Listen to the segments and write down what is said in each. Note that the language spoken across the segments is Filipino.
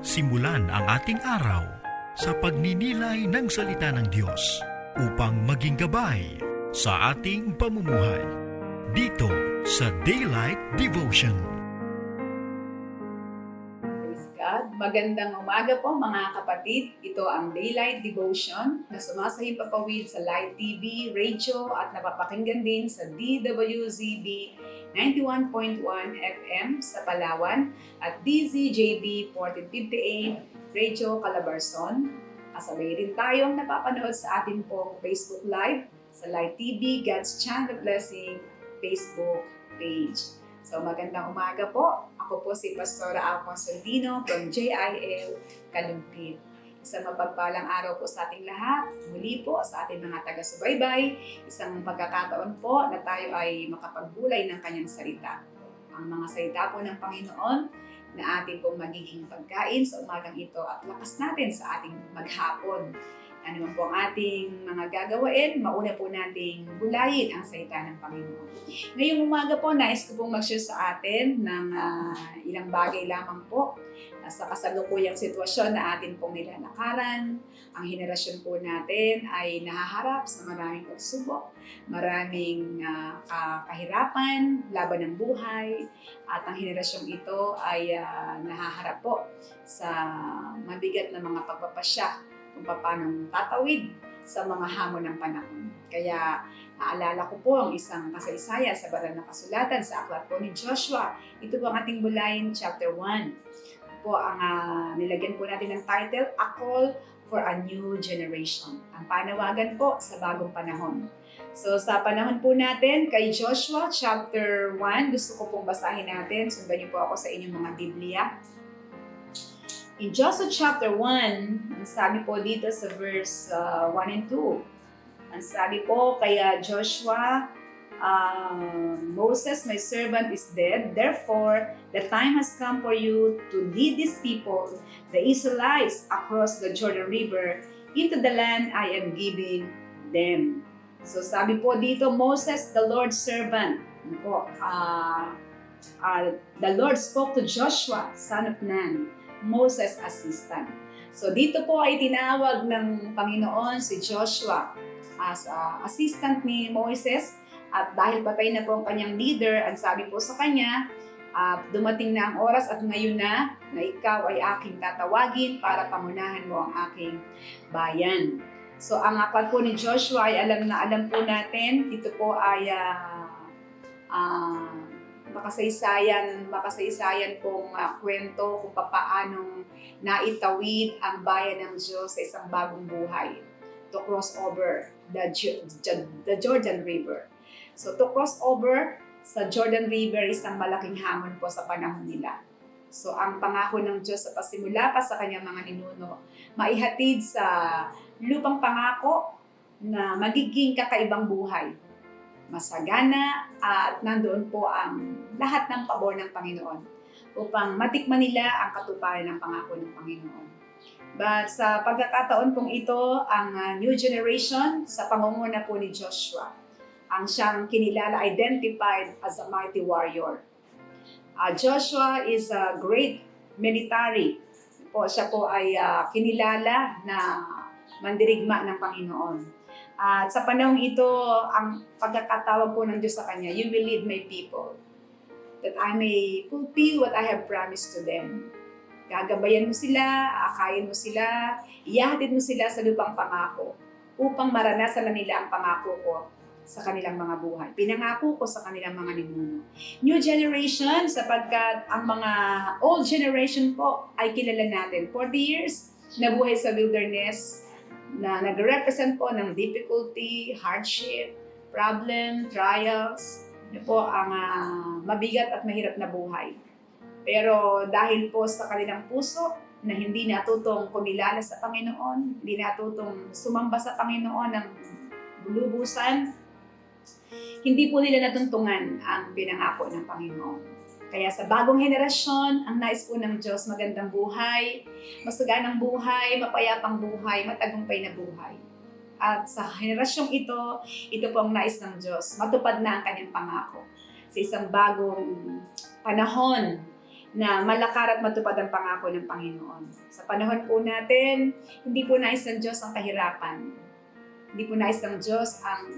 Simulan ang ating araw sa pagninilay ng salita ng Diyos upang maging gabay sa ating pamumuhay. Dito sa Daylight Devotion. Praise God. Magandang umaga po mga kapatid. Ito ang Daylight Devotion na sumasahipapawid sa Light TV, radio at napapakinggan din sa DWZB 91.1 FM sa Palawan at DZJB 1458 Radio Calabarzon. Kasabay rin tayong napapanood sa ating pong Facebook Live sa Light TV, God's Channel of Blessing Facebook page. So magandang umaga po. Ako po si Pastora Al Consolino from JIL Kalumpit. Isang mapagpalang araw po sa ating lahat. Muli po sa ating mga taga-subaybay. Isang pagkakataon po na tayo ay makapagbulay ng kanyang salita. Ang mga salita po ng Panginoon na ating pong magiging pagkain sa umagang ito at lakas natin sa ating maghapon. Ano man po ang ating mga gagawain, mauna po nating bulayin ang salita ng Panginoon. Ngayong umaga po, nais ko pong mag-share sa atin ng ilang bagay lamang po sa kasalukuyang sitwasyon na atin pong nilalakaran. Ang henerasyon po natin ay nahaharap sa maraming pagsubok, maraming kahirapan, laban ng buhay, at ang henerasyong ito ay nahaharap po sa mabigat na mga pagpapasya kung paano tatawid sa mga hamon ng panahon. Kaya naalala ko po ang isang kasaysayan sa banal na kasulatan sa aklat po ni Joshua. Ito po ang ating bulayin, chapter 1. Po ang nilagyan po natin ng title, A Call for a New Generation. Ang panawagan po sa bagong panahon. So sa panahon po natin, kay Joshua chapter 1, gusto ko pong basahin natin. Sundan niyo po ako sa inyong mga Biblia. In Joshua chapter 1, ang sabi po dito sa verse 1 and 2, ang sabi po, kaya Joshua, Moses, my servant, is dead. Therefore, the time has come for you to lead these people, the Israelites, across the Jordan River into the land I am giving them. So sabi po dito, Moses, the Lord's servant, the Lord spoke to Joshua, son of Nun, Moses' assistant. So dito po ay tinawag ng Panginoon si Joshua as assistant ni Moses, at dahil patay na po ang kanyang leader, ang sabi po sa kanya, dumating na ang oras at ngayon na ikaw ay aking tatawagin para pangunahan mo ang aking bayan. So ang aklat po ni Joshua ay alam po natin, ito po ay makasaysayan pong kwento kung paanong naitawid ang bayan ng Diyos sa isang bagong buhay to cross over the Jordan River. So to cross over sa Jordan River, isang malaking hamon po sa panahon nila. So ang pangako ng Diyos sa pasimula pa sa kanyang mga ninuno, maihatid sa lupang pangako na magiging kakaibang buhay, masagana, at nandoon po ang lahat ng pabor ng Panginoon upang matikman nila ang katuparan ng pangako ng Panginoon. But sa pagkakataon pong ito, ang new generation sa pangunguna po ni Joshua, ang siyang kinilala, identified as a mighty warrior. Joshua is a great military. Siya po ay kinilala na mandirigma ng Panginoon. At sa panahong ito, ang pagkakatawag po ng Diyos sa kanya, you will lead my people, that I may fulfill what I have promised to them. Gagabayan mo sila, aakayin mo sila, iyahatid mo sila sa lupang pangako upang maranasan na nila ang pangako ko sa kanilang mga buhay. Pinangako ko sa kanilang mga ninuno. New generation, sapagkat ang mga old generation po ay kilala natin. 40 years, nabuhay sa wilderness, na nag-represent po ng difficulty, hardship, problem, trials, po ang mabigat at mahirap na buhay. Pero dahil po sa kanilang puso na hindi natutong kumilala sa Panginoon, hindi natutong sumamba sa Panginoon ng bulubusan, hindi po nila natuntungan ang pinangako ng Panginoon. Kaya sa bagong henerasyon, ang nais po ng Diyos, magandang buhay, masaganang buhay, mapayapang buhay, matagumpay na buhay. At sa henerasyong ito po ang nais ng Diyos, matupad na ang kanyang pangako sa isang bagong panahon na malakar at matupad ang pangako ng Panginoon. Sa panahon po natin, hindi po nais ng Diyos ang kahirapan. Hindi po nais ng Diyos ang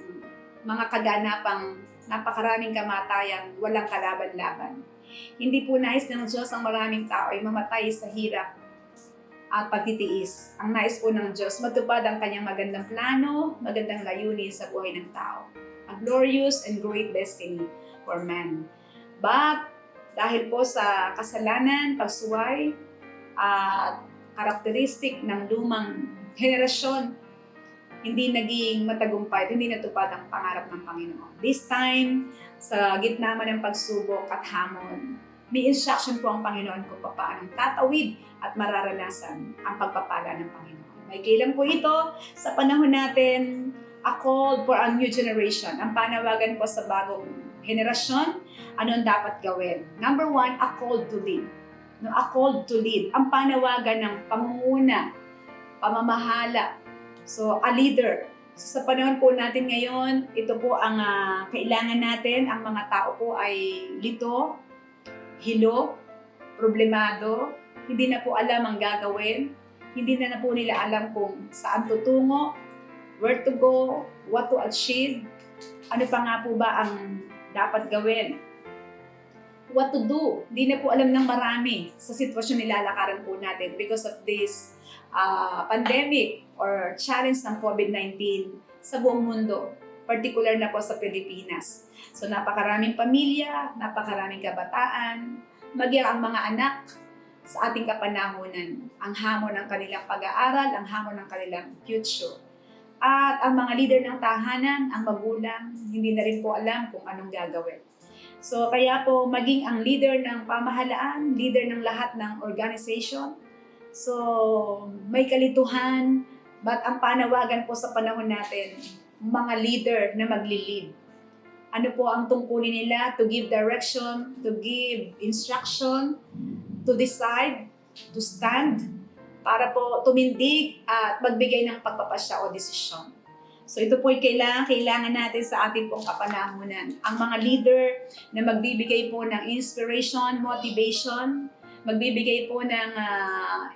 mga kaganapang napakaraming kamatayan, walang kalaban-laban. Hindi po nais ng Diyos ang maraming tao ay mamatay sa hirap at pagtitiis. Ang nais po ng Diyos, matupad ang kanyang magandang plano, magandang layunin sa buhay ng tao. A glorious and great destiny for man. But dahil po sa kasalanan, pagsuway, at karakteristik ng lumang henerasyon, hindi naging matagumpay, hindi natupad ang pangarap ng Panginoon. This time, sa gitna man ng pagsubok at hamon, may instruction po ang Panginoon kung paano tatawid at mararanasan ang pagpapala ng Panginoon. May kailan po ito sa panahon natin, a call for a new generation. Ang panawagan po sa bagong henerasyon, ano ang dapat gawin? Number 1, a call to lead. No, a call to lead. Ang panawagan ng pamumuna, pamamahala. So, a leader. So, sa panahon po natin ngayon, ito po ang kailangan natin. Ang mga tao po ay lito, hilo, problemado, hindi na po alam ang gagawin, hindi na po nila alam kung saan tutungo, where to go, what to achieve, ano pa nga po ba ang dapat gawin, what to do. Hindi na po alam ng marami sa sitwasyon nilalakaran po natin because of this pandemic or challenge ng COVID-19 sa buong mundo, particular na po sa Pilipinas. So napakaraming pamilya, napakaraming kabataan, maging ang mga anak sa ating kapanahunan, ang hamon ng kanilang pag-aaral, ang hamon ng kanilang future. At ang mga leader ng tahanan, ang magulang, hindi na rin po alam kung anong gagawin. So kaya po maging ang leader ng pamahalaan, leader ng lahat ng organization. So may kalituhan, but ang panawagan po sa panahon natin, mga leader na magli-lead. Ano po ang tungkulin nila? To give direction, to give instruction, to decide, to stand, para po tumindig at magbigay ng pagpapasya o desisyon. So ito po ay kailangan natin sa ating pong kapanahunan. Ang mga leader na magbibigay po ng inspiration, motivation, magbibigay po ng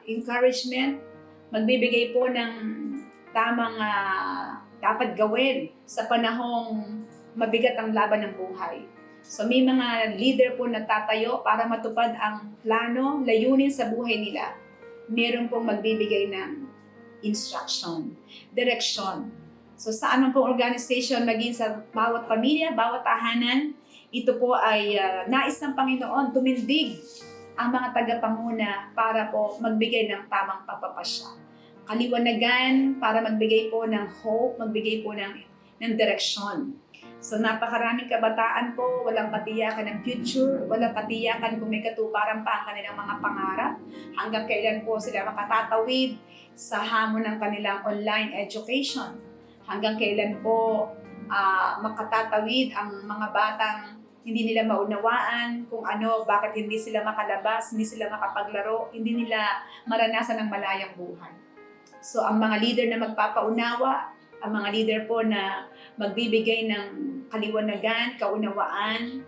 encouragement, magbibigay po ng tamang dapat gawin sa panahong mabigat ang laban ng buhay. So may mga leader po na tatayo para matupad ang plano, layunin sa buhay nila. Meron pong magbibigay ng instruction, direction. So sa anong pong organization, maging sa bawat pamilya, bawat tahanan, ito po ay nais ng Panginoon tumindig ang mga tagapanguna para po magbigay ng tamang pagpapasya. Kaliwanagan para magbigay po ng hope, magbigay po ng direksyon. So napakaraming kabataan po, walang katiyakan ng future, walang katiyakan kung may katuparan pa ang kanilang mga pangarap, hanggang kailan po sila makatatawid sa hamon ng kanilang online education, hanggang kailan po makatatawid ang mga batang hindi nila maunawaan kung ano, bakit hindi sila makalabas, hindi sila makapaglaro, hindi nila maranasan ang malayang buhay. So ang mga leader na magpapaunawa, ang mga leader po na magbibigay ng kaliwanagan, kaunawaan,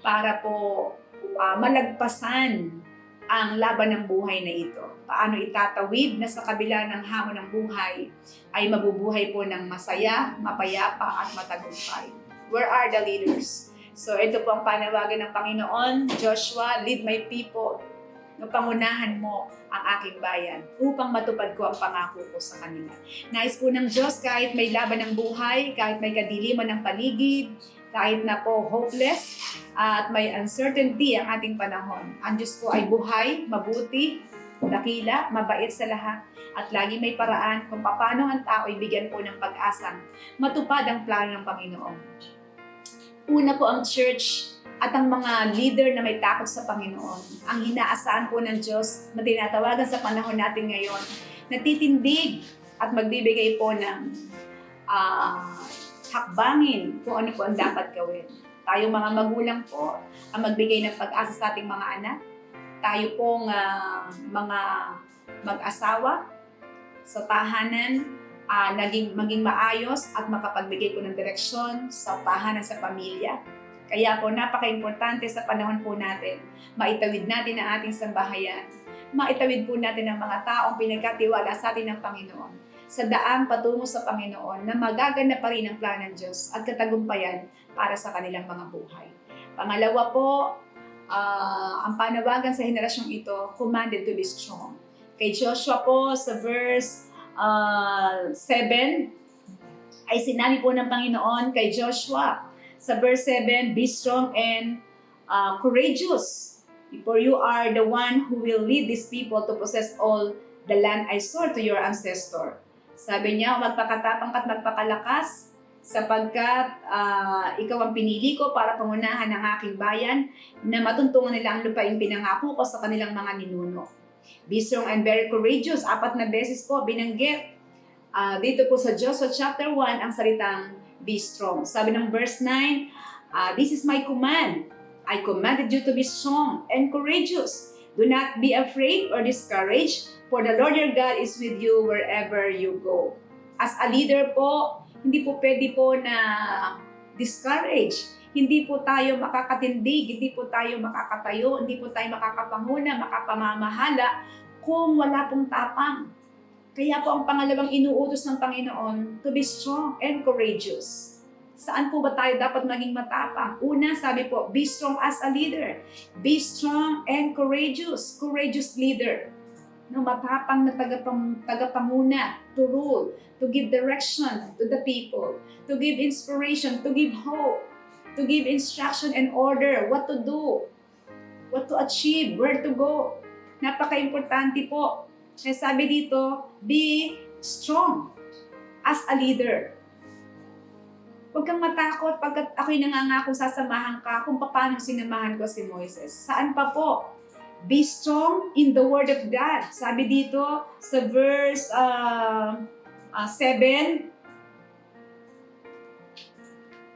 para po malagpasan ang laban ng buhay na ito. Paano itatawid na sa kabila ng hamon ng buhay ay mabubuhay po ng masaya, mapayapa at matagumpay. Where are the leaders? So ito po ang panawagan ng Panginoon, Joshua, lead my people. Pangunahan mo ang aking bayan upang matupad ko ang pangako ko sa kanila. Nais po ng Diyos kahit may laban ng buhay, kahit may kadiliman ng paligid, kahit na po hopeless at may uncertainty ang ating panahon. Ang Diyos po ay buhay, mabuti, dakila, mabait sa lahat, at lagi may paraan kung paano ang tao ay bigyan po ng pag-asang matupad ang plano ng Panginoon. Una po ang church at ang mga leader na may takot sa Panginoon, ang inaasahan po ng Diyos na tinatawagan sa panahon natin ngayon, na titindig at magbibigay po ng hakbangin kung ano po ang dapat gawin. Tayo mga magulang po ang magbigay ng pag-asa sa ating mga anak. Tayo pong mga mag-asawa sa tahanan, maging maayos at makapagbigay po ng direksyon sa tahanan, sa pamilya. Kaya po, napaka-importante sa panahon po natin, maitawid natin ang ating sambahayan. Maitawid po natin ang mga taong pinagkatiwala sa atin ng Panginoon sa daang patungo sa Panginoon na magaganda pa rin ang plano ng Diyos at katagumpayan para sa kanilang mga buhay. Pangalawa po, ang panawagan sa henerasyong ito, commanded to be strong. Kay Joshua po sa verse 7, ay sinabi po ng Panginoon kay Joshua sa verse 7, be strong and courageous, for you are the one who will lead these people to possess all the land I swore to your ancestor. Sabi niya, magpakatapang at magpakalakas sapagkat ikaw ang pinili ko para pangunahan ng aking bayan na matuntungan nila ang lupaing pinangako ko sa kanilang mga ninuno. Be strong and very courageous. 4 na beses po binanggit dito po sa Joshua chapter 1 ang salitang be strong. Sabi ng verse 9, this is my command. I commanded you to be strong and courageous. Do not be afraid or discouraged, for the Lord your God is with you wherever you go. As a leader po, hindi po pwede po na discourage. Hindi po tayo makakatindig, hindi po tayo makakatayo, hindi po tayo makakapanguna, makapamamahala kung wala pong tapang. Kaya po ang pangalawang inuutos ng Panginoon, to be strong and courageous. Saan po ba tayo dapat maging matapang? Una, sabi po, be strong as a leader. Be strong and courageous. Courageous leader. No, matapang na tagapanguna, to rule, to give direction to the people, to give inspiration, to give hope, to give instruction and order, what to do, what to achieve, where to go. Napaka-importante po. Kaya sabi dito, be strong as a leader. Huwag kang matakot pagkat ako'y nangangako sasamahan ka kung paano sinamahan ko si Moises. Saan pa po? Be strong in the Word of God. Sabi dito sa verse 7,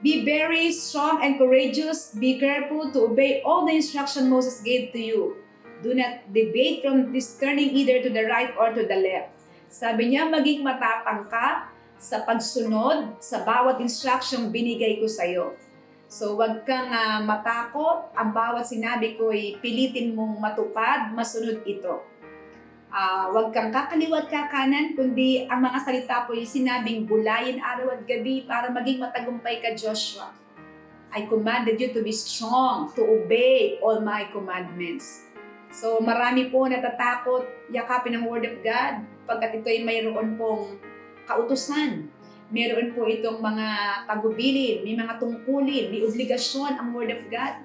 be very strong and courageous. Be careful to obey all the instruction Moses gave to you. Do not deviate from this turning either to the right or to the left. Sabi niya, maging matapang ka sa pagsunod sa bawat instruction binigay ko sa iyo. So wag kang matakot, ang bawat sinabi ko ay pilitin mong matupad, masunod ito. Wag kang kakaliwat kakanan, kundi ang mga salita po ay sinabing bulayin araw at gabi para maging matagumpay ka, Joshua. I commanded you to be strong, to obey all my commandments. So marami po natatakot yakapin ang Word of God pagkat ito ay mayroon pong kautusan. Meron po itong mga tagubilin, may mga tungkulin, may obligasyon ang Word of God.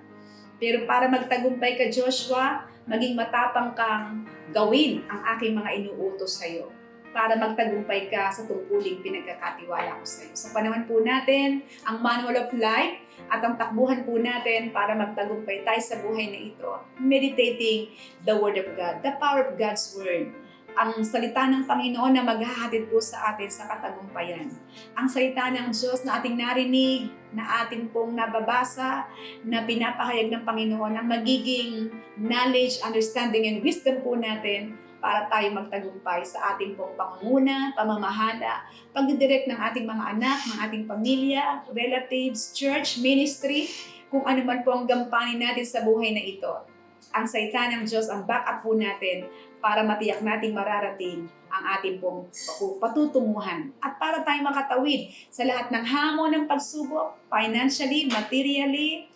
Pero para magtagumpay ka, Joshua, maging matapang kang gawin ang aking mga inuutos sa iyo para magtagumpay ka sa tungkuling pinagkakatiwala ko sa iyo. Sa panahon po natin, ang manual of life at ang takbuhan po natin para magtagumpay tayo sa buhay na ito, meditating the Word of God, the power of God's Word. Ang salita ng Panginoon na maghahatid po sa atin sa katagumpayan. Ang salita ng Diyos na ating narinig, na ating pong nababasa, na pinapahayag ng Panginoon, ang magiging knowledge, understanding, and wisdom po natin para tayo magtagumpay sa ating pong pangunguna, pamamahala, pagdidirect ng ating mga anak, ng ating pamilya, relatives, church, ministry, kung ano man po ang gampanin natin sa buhay na ito. Ang salita ng Diyos, ang backup po natin para matiyak nating mararating ang ating pong patutunguhan at para tayo makatawid sa lahat ng hamon ng pagsubok, financially, materially,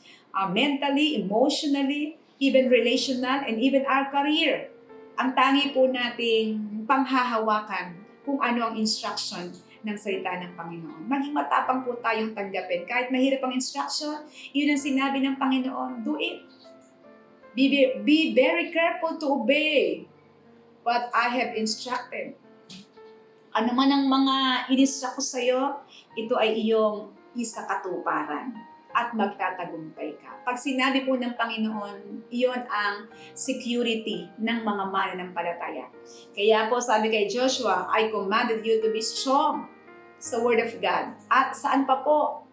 mentally, emotionally, even relational, and even our career. Ang tangi po nating panghahawakan kung ano ang instruction ng salita ng Panginoon. Maging matapang po tayong tanggapin. Kahit mahirap ang instruction, yun ang sinabi ng Panginoon, do it. Be very careful to obey what I have instructed. Ano man ang mga in-instruct ko sa iyo, ito ay iyong isakatuparan at magtatagumpay ka. Pag sinabi po ng Panginoon, iyon ang security ng mga mananampalataya. Kaya po sabi kay Joshua, I commanded you to be strong sa Word of God. At saan pa po?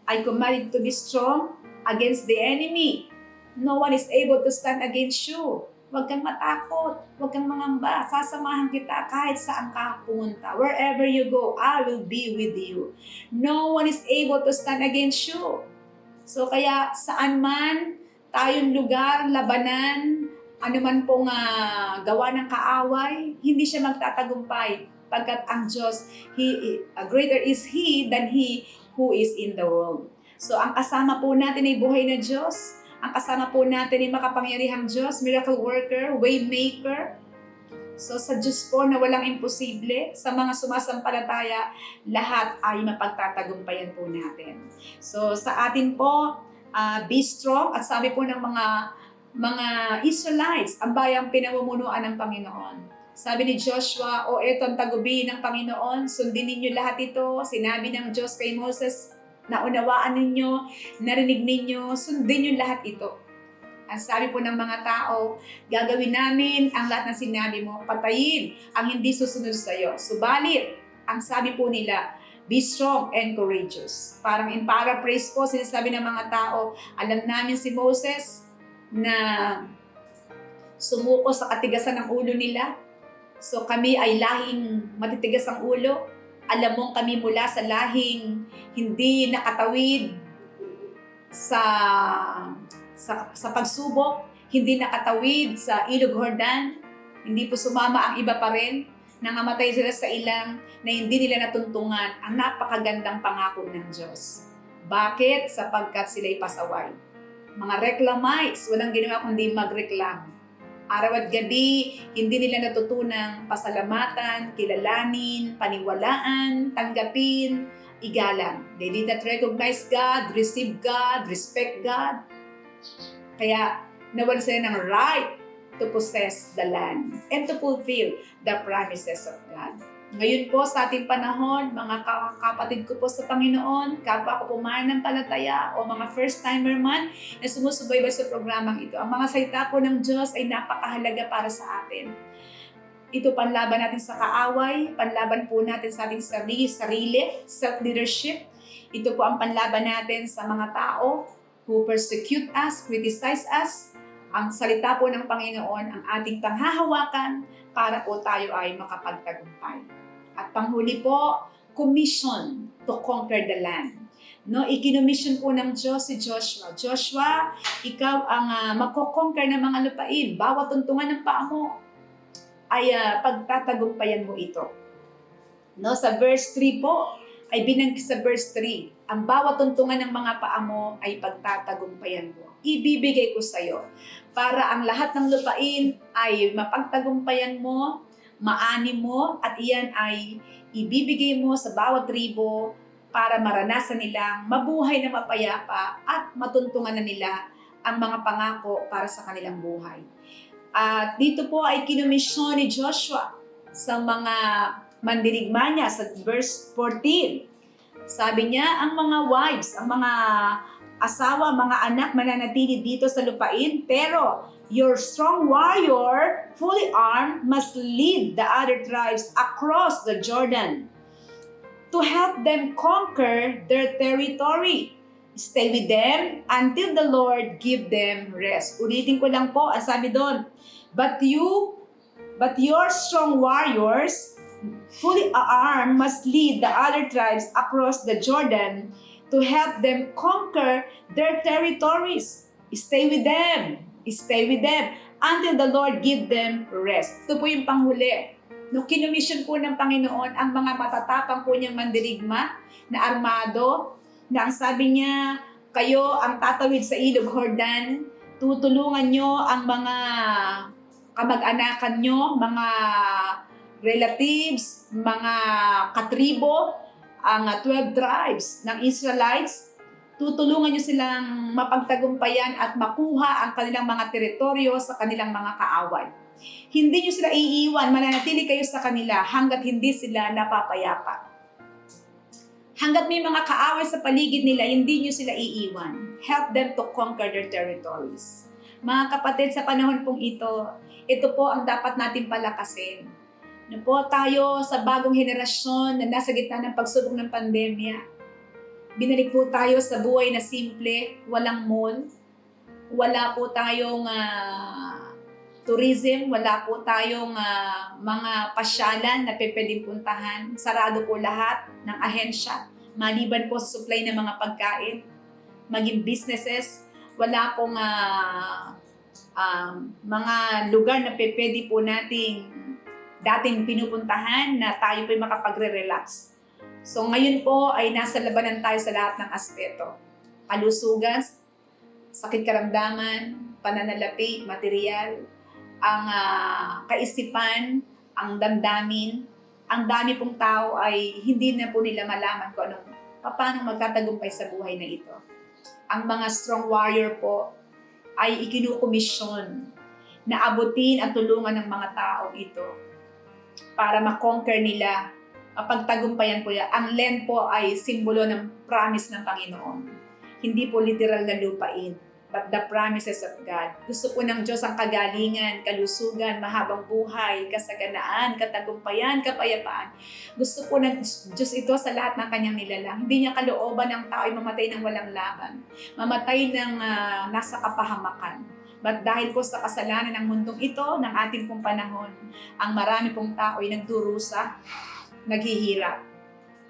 I commanded you to be strong against the enemy. No one is able to stand against you. Huwag kang matakot, huwag kang mangamba. Sasamahan kita kahit saan ka pumunta. Wherever you go, I will be with you. No one is able to stand against you. So kaya saan man tayong lugar, labanan, ano man pong gawa ng kaaway, hindi siya magtatagumpay. Pagkat ang Diyos, greater is He than He who is in the world. So ang kasama po natin ay buhay na Diyos. Ang kasama po natin ay makapangyarihang Diyos, miracle worker, way maker. So sa Diyos po na walang imposible, sa mga sumasampalataya, lahat ay mapagtatagumpayan po natin. So sa atin po, be strong, at sabi po ng mga Israelites, ang bayang pinamumunuan ng Panginoon. Sabi ni Joshua, o eto ang tagubilin ng Panginoon, sundin ninyo lahat ito. Sinabi ng Diyos kay Moses, naunawaan ninyo, narinig ninyo, sundin nyo lahat ito. Ang sabi po ng mga tao, gagawin namin ang lahat ng sinabi mo, patayin ang hindi susunod sa iyo. Subalit, ang sabi po nila, be strong and courageous. Parang in paraphrase po, sinasabi ng mga tao, alam namin si Moses na sumuko sa katigasan ng ulo nila. So kami ay lahing matitigas ang ulo. Alam mong kami mula sa lahing hindi nakatawid sa pagsubok, hindi nakatawid sa Ilog Jordan, hindi po sumama ang iba pa rin, nangamatay sila sa ilang na hindi nila natuntungan ang napakagandang pangako ng Diyos. Bakit? Sapagkat sila'y pasaway. Mga reclamites, walang ginawa kundi magreklamo. Araw at gabi, hindi nila natutunang pasalamatan, kilalanin, paniwalaan, tanggapin, igalang. They did not recognize God, receive God, respect God. Kaya nawalan sila ng right to possess the land and to fulfill the promises of God. Ngayon po sa ating panahon, mga kapatid ko po sa Panginoon, kapwa ko po mananampalataya o mga first-timer man na sumusubaybay sa programang ito, ang mga salita po ng Diyos ay napakahalaga para sa atin. Ito panlaban natin sa kaaway, panlaban po natin sa ating sarili, self-leadership. Ito po ang panlaban natin sa mga tao who persecute us, criticize us. Ang salita po ng Panginoon ang ating panghahawakan para po tayo ay makapagtagumpay. At panghuli po, commission to conquer the land. No, ikinomission po ng Diyos si Joshua. Joshua, ikaw ang magko-conquer ng mga lupain. Bawat tuntungan ng paa mo ay pagtatagumpayan mo ito. No, sa verse 3 po, ay binanggit sa verse 3, ang bawat tuntungan ng mga paa mo ay pagtatagumpayan mo. Ibibigay ko sa iyo para ang lahat ng lupain ay mapagtagumpayan mo, maani mo, at iyan ay ibibigay mo sa bawat tribo para maranasan nilang mabuhay na mapayapa at matuntungan na nila ang mga pangako para sa kanilang buhay. At dito po ay kinomisyon ni Joshua sa mga mandirigma niya sa verse 14. Sabi niya, ang mga wives, ang mga asawa, mga anak mananatili dito sa lupain, pero your strong warrior, fully armed, must lead the other tribes across the Jordan to help them conquer their territory. Stay with them until the Lord give them rest. Ulitin ko lang po, ang sabi doon, but your strong warriors, fully armed, must lead the other tribes across the Jordan to help them conquer their territories. Stay with them until the Lord give them rest. Ito po yung panghuli. No, kinomission po ng Panginoon ang mga matatapang po niyang mandirigma na armado, na ang sabi niya, kayo ang tatawid sa Ilog Jordan, tutulungan niyo ang mga kamag-anakan niyo, mga relatives, mga katribo, ang 12 tribes ng Israelites, tutulungan niyo silang mapagtagumpayan at makuha ang kanilang mga teritoryo sa kanilang mga kaaway. Hindi niyo sila iiwan, mananatili kayo sa kanila hanggat hindi sila napapayapa. Hanggat may mga kaaway sa paligid nila, hindi niyo sila iiwan. Help them to conquer their territories. Mga kapatid, sa panahon pong ito po ang dapat natin palakasin. Na po tayo sa bagong henerasyon na nasa gitna ng pagsubok ng pandemya. Binalik po tayo sa buhay na simple, walang mall, wala po tayong tourism, wala po tayong mga pasyalan na pwedeng puntahan. Sarado po lahat ng ahensya, maliban po sa supply ng mga pagkain. maging businesses, wala pong mga lugar na pwede po nating dating pinupuntahan na tayo po'y makapagre-relax. So ngayon po ay nasa labanan tayo sa lahat ng aspeto. Kalusugan, sakit karamdaman, pananalapi, material, ang kaisipan, ang damdamin, ang dami pong tao ay hindi na po nila malaman kung paano magtatagumpay sa buhay na ito. Ang mga strong warrior po ay ikinukomisyon na abutin at tulungan ng mga tao ito para makonquer nila, mapagtagumpayan po yan. Ang land po ay simbolo ng promise ng Panginoon. Hindi po literal na lupain, but the promises of God. Gusto po ng Diyos ang kagalingan, kalusugan, mahabang buhay, kasaganaan, katagumpayan, kapayapaan. Gusto po ng Diyos ito sa lahat ng kanyang nilalang. Hindi niya kalooban ng tao ay mamatay ng walang laban, mamatay ng nasa kapahamakan. But dahil po sa kasalanan ng mundong ito, ng ating pong panahon, ang marami pong tao ay nagdurusa, naghihirap.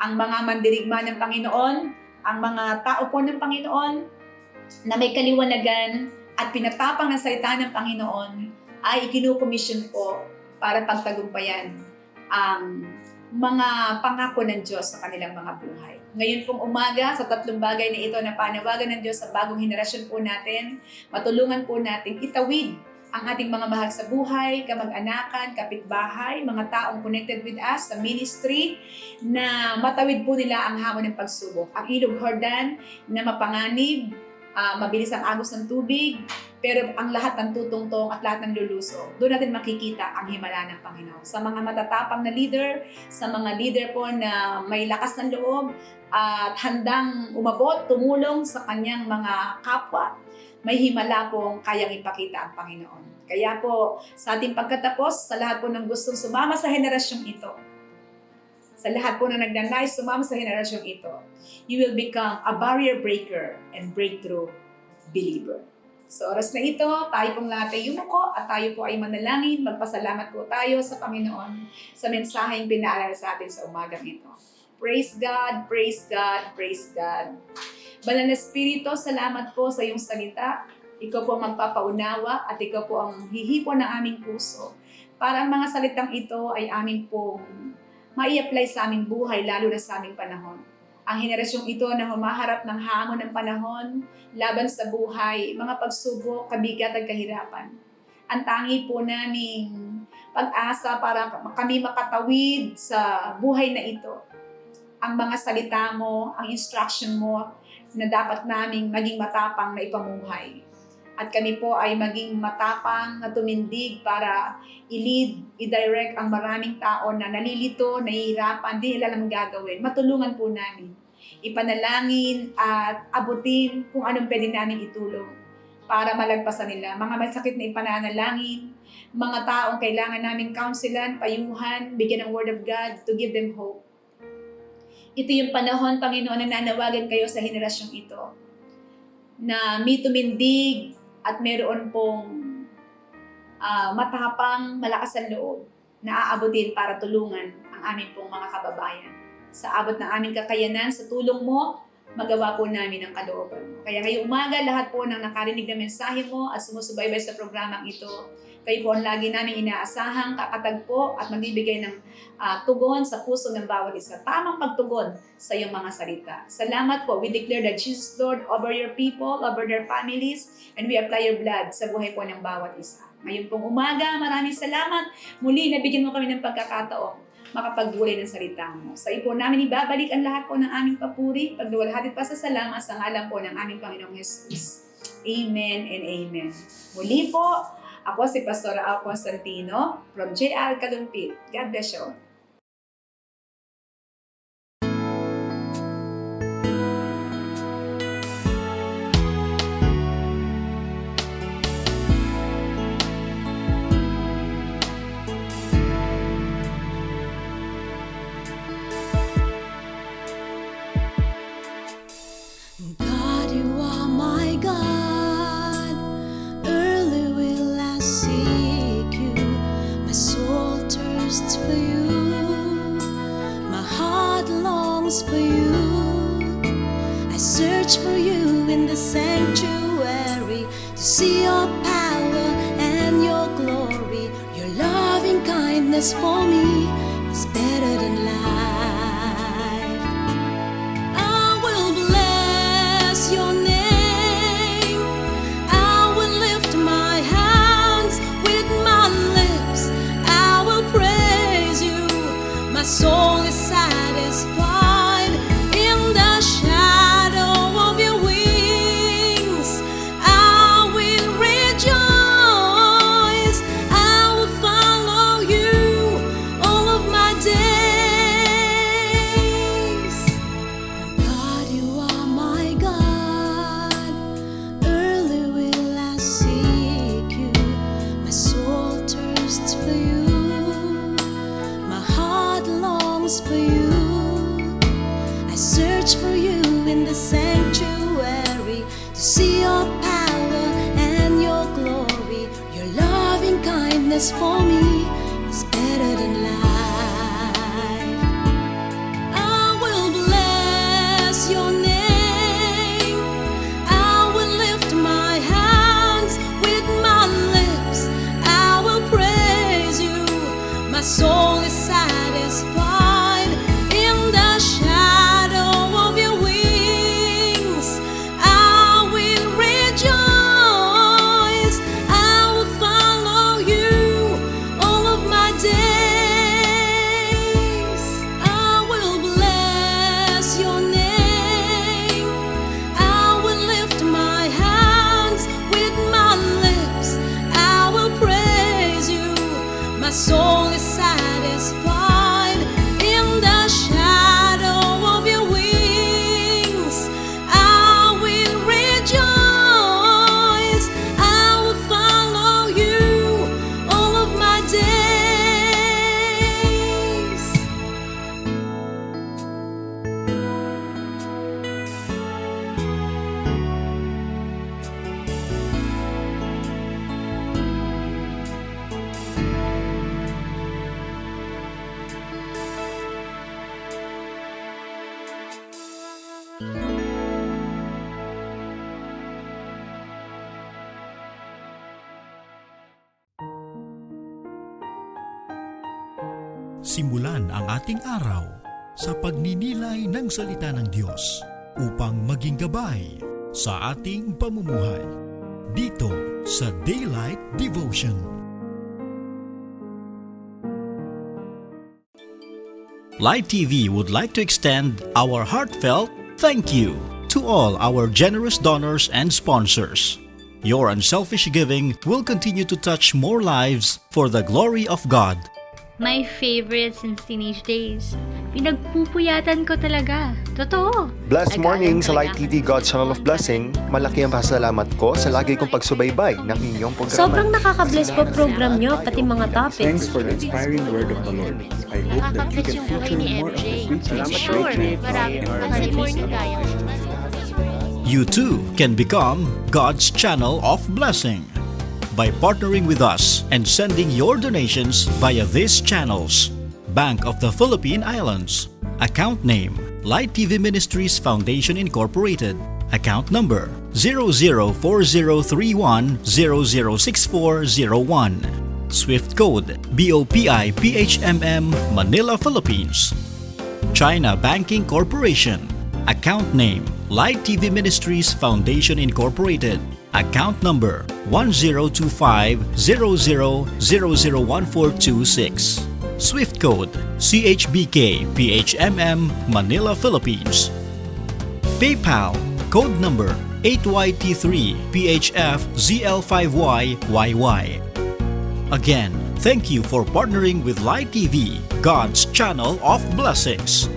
Ang mga mandirigma ng Panginoon, ang mga tao po ng Panginoon na may kaliwanagan at pinatapang ng salita ng Panginoon ay ikinukomisyon po para pagtagumpayan ang mga pangako ng Diyos sa kanilang mga buhay. Ngayon pong umaga, sa 3 bagay na ito na panawagan ng Diyos sa bagong henerasyon po natin, matulungan po natin itawid ang ating mga mahal sa buhay, kamag-anakan, kapitbahay, mga taong connected with us sa ministry, na matawid po nila ang hamon ng pagsubok. Ang ilog Jordan na mapanganib, mabilis ang agos ng tubig, pero ang lahat ng tutungtong at lahat ng luluso, doon natin makikita ang himala ng Panginoon. Sa mga matatapang na leader, sa mga leader po na may lakas ng loob at handang umabot, tumulong sa kanyang mga kapwa, may himala pong kayang ipakita ang Panginoon. Kaya po, sa ating pagkatapos, sa lahat po ng gustong sumama sa henerasyong ito, sa lahat po na nagnanais sumama sa henerasyong ito, you will become a barrier breaker and breakthrough believer. Sa oras na ito, tayo pong lahat ay yumuko at tayo po ay manalangin. Magpasalamat po tayo sa Panginoon sa mensaheng pinaalala sa atin sa umagang ito. Praise God, praise God, praise God. Banal na Espiritu, salamat po sa iyong salita. Ikaw po ang magpapaunawa at ikaw po ang hihipon ng aming puso para ang mga salitang ito ay aming pong mai-apply sa aming buhay, lalo na sa aming panahon. Ang henerasyong ito na humaharap ng hamon ng panahon, laban sa buhay, mga pagsubok, kabigat at kahirapan. Ang tangi po naming pag-asa para kami makatawid sa buhay na ito. Ang mga salita mo, ang instruction mo na dapat naming maging matapang na ipamuhay. At kami po ay maging matapang na tumindig para i-lead, i-direct ang maraming tao na nalilito, nahihirapan, di nila alam gagawin. Matulungan po namin. Ipanalangin at abutin kung anong pwede namin itulong para malagpasan nila. Mga may sakit na ipananalangin, mga taong kailangan namin counselan, payuhan, bigyan ng word of God to give them hope. Ito yung panahon, Panginoon, na nanawagan kayo sa henerasyong ito na may tumindig at meron pong matapang, malakas ang loob na aabutin para tulungan ang aming pong mga kababayan. Sa abot ng aming kakayanan, sa tulong mo, magawa po namin ang kalooban mo. Kaya ngayong umaga, lahat po ng nakarinig na mensahe mo at sumusubaybay sa programang ito, kayo po ang lagi namin inaasahang kakatagpo at magbibigay ng tugon sa puso ng bawat isa. Tamang pagtugon sa iyong mga salita. Salamat po. We declare that Jesus Lord over your people, over their families, and we apply your blood sa buhay po ng bawat isa. Ngayon pong umaga, maraming salamat. Muli, nabigyan mo kami ng pagkakataong makapagbulay ng salita mo. Sa ipo namin ibabalik ang lahat po ng aming papuri, pagluwalhati pa sa salamat sa ngalan po ng aming Panginoong Jesus. Amen and amen. Muli po, ako si Pastora Al Constantino from JR Kalumpit. God bless you. God, you are my God. Early will I seek you. My soul thirsts for you. My heart longs for you. I search for you in the kindness for me is better than life. I will bless your name. I will lift my hands with my lips. I will praise you. My soul is satisfied in the shadow of your wings. I will rejoice. I will follow you all of my days. God, you are my God. Early will I seek you. My soul thirsts for you. My heart longs for you. I search for you in the sanctuary to see your power and your glory. Your loving kindness for me is better than life. I will bless your name. I will lift my hands with my lips. I will praise you. My soul is satisfied in the shadow of your wings. I will rejoice. I will follow you all of my days. I will bless your name. I will lift my hands with my lips. I will praise you. My soul is satisfied in the shadow of your wings. I will rejoice. I will follow you all of my days. Simulan ang ating araw sa pagninilay ng salita ng Diyos upang maging gabay sa ating pamumuhay dito sa Daylight Devotion. Light TV would like to extend our heartfelt thank you to all our generous donors and sponsors. Your unselfish giving will continue to touch more lives for the glory of God. My favorite since teenage days. Pinagpupuyatan ko talaga. Totoo. Blessed morning sa Light Nag-aaral TV, God's Channel of Blessing. Malaki ang pasalamat ko sa lagi kong pagsubaybay ng inyong programa. Sobrang nakaka-bless po program nyo, pati mga Thanks topics. for the inspiring word of the Lord. I hope that you can feature more of the preaching Sure, marami kasi morning kaya. You too can become God's channel of blessing by partnering with us and sending your donations via these channels. Bank of the Philippine Islands. Account name Light TV Ministries Foundation Incorporated. Account number 004031006401. Swift code BOPI PHMM Manila, Philippines. China Banking Corporation. Account name Light TV Ministries Foundation Incorporated. Account number 102500001426. Swift code CHBK PHMM Manila, Philippines. PayPal code number 8YT3 PHF ZL5YYY. Again, thank you for partnering with Light TV, God's channel of blessings.